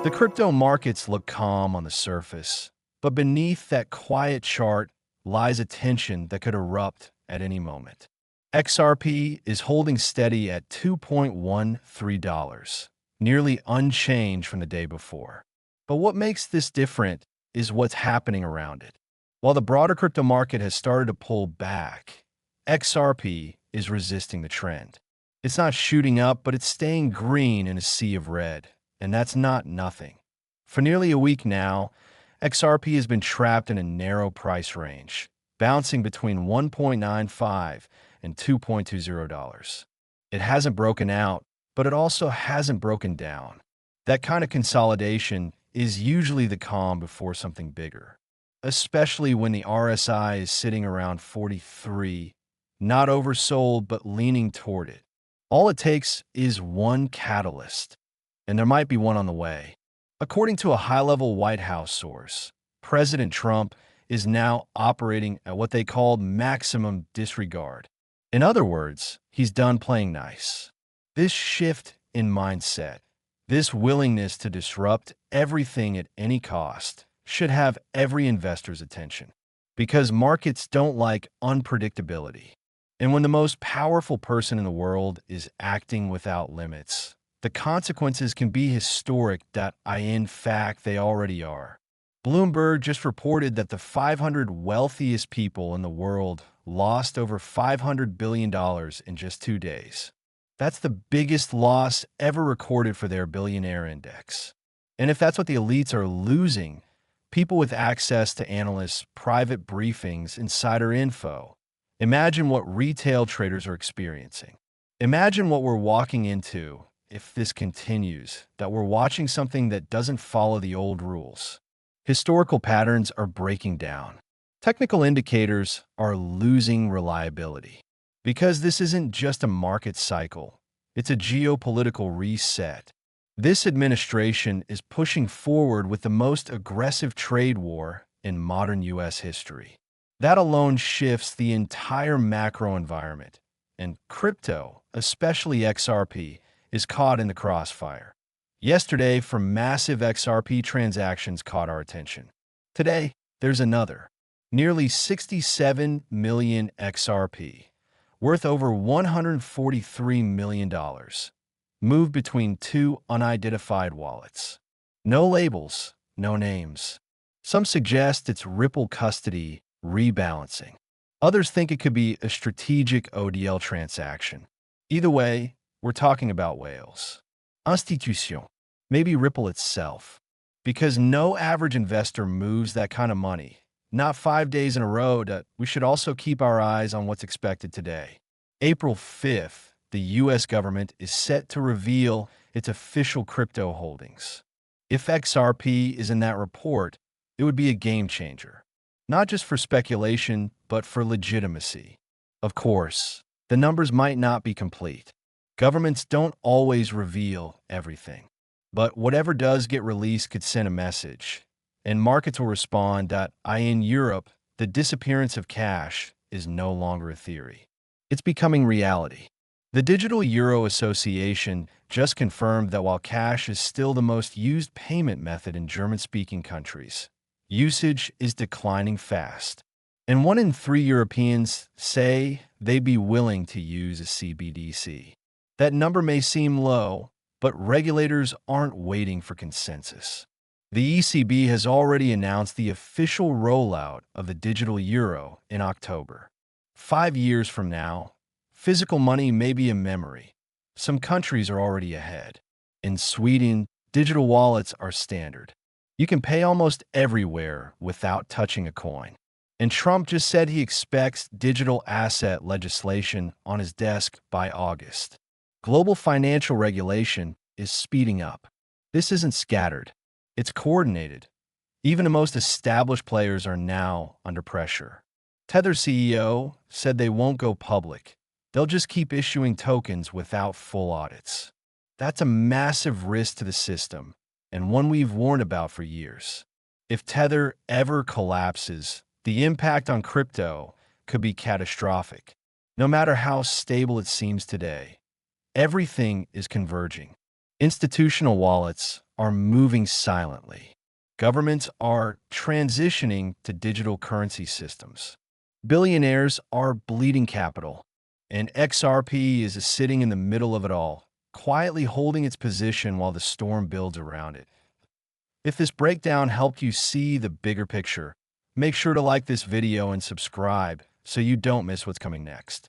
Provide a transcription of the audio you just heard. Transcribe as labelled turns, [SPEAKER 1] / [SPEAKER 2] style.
[SPEAKER 1] The crypto markets look calm on the surface, but beneath that quiet chart lies a tension that could erupt at any moment. XRP is holding steady at $2.13, nearly unchanged from the day before. But what makes this different is what's happening around it. While the broader crypto market has started to pull back, XRP is resisting the trend. It's not shooting up, but it's staying green in a sea of red. And that's not nothing. For nearly a week now, XRP has been trapped in a narrow price range, bouncing between $1.95 and $2.20. It hasn't broken out, but it also hasn't broken down. That kind of consolidation is usually the calm before something bigger, especially when the RSI is sitting around 43, not oversold but leaning toward it. All it takes is one catalyst, and there might be one on the way. According to a high-level White House source, President Trump is now operating at what they called maximum disregard. In other words, he's done playing nice. This shift in mindset, this willingness to disrupt everything at any cost, should have every investor's attention. Because markets don't like unpredictability. And when the most powerful person in the world is acting without limits, the consequences can be historic. In fact, they already are. Bloomberg just reported that the 500 wealthiest people in the world lost over $500 billion in just 2 days. That's the biggest loss ever recorded for their billionaire index. And if that's what the elites are losing, people with access to analysts' private briefings, insider info, imagine what retail traders are experiencing. Imagine what we're walking into if this continues, that we're watching something that doesn't follow the old rules. Historical patterns are breaking down. Technical indicators are losing reliability. Because this isn't just a market cycle, it's a geopolitical reset. This administration is pushing forward with the most aggressive trade war in modern U.S. history. That alone shifts the entire macro environment, and crypto, especially XRP, is caught in the crossfire. Yesterday, massive XRP transactions caught our attention. Today, there's another. Nearly 67 million XRP, worth over $143 million, moved between two unidentified wallets. No labels, no names. Some suggest it's Ripple custody rebalancing. Others think it could be a strategic ODL transaction. Either way, we're talking about whales. Institution, maybe Ripple itself. Because no average investor moves that kind of money. Not 5 days in a row. We should also keep our eyes on what's expected today. April 5th, the U.S. government is set to reveal its official crypto holdings. If XRP is in that report, it would be a game changer. Not just for speculation, but for legitimacy. Of course, the numbers might not be complete. Governments don't always reveal everything. But whatever does get released could send a message. And markets will respond. In Europe, the disappearance of cash is no longer a theory. It's becoming reality. The Digital Euro Association just confirmed that while cash is still the most used payment method in German-speaking countries, usage is declining fast. And 1 in 3 Europeans say they'd be willing to use a CBDC. That number may seem low, but regulators aren't waiting for consensus. The ECB has already announced the official rollout of the digital euro in October. 5 years from now, physical money may be a memory. Some countries are already ahead. In Sweden, digital wallets are standard. You can pay almost everywhere without touching a coin. And Trump just said he expects digital asset legislation on his desk by August. Global financial regulation is speeding up. This isn't scattered. It's coordinated. Even the most established players are now under pressure. Tether CEO said they won't go public. They'll just keep issuing tokens without full audits. That's a massive risk to the system, and one we've warned about for years. If Tether ever collapses, the impact on crypto could be catastrophic. No matter how stable it seems today, everything is converging. Institutional wallets are moving silently. Governments are transitioning to digital currency systems. Billionaires are bleeding capital, and XRP is sitting in the middle of it all, quietly holding its position while the storm builds around it. If this breakdown helped you see the bigger picture, make sure to like this video and subscribe so you don't miss what's coming next.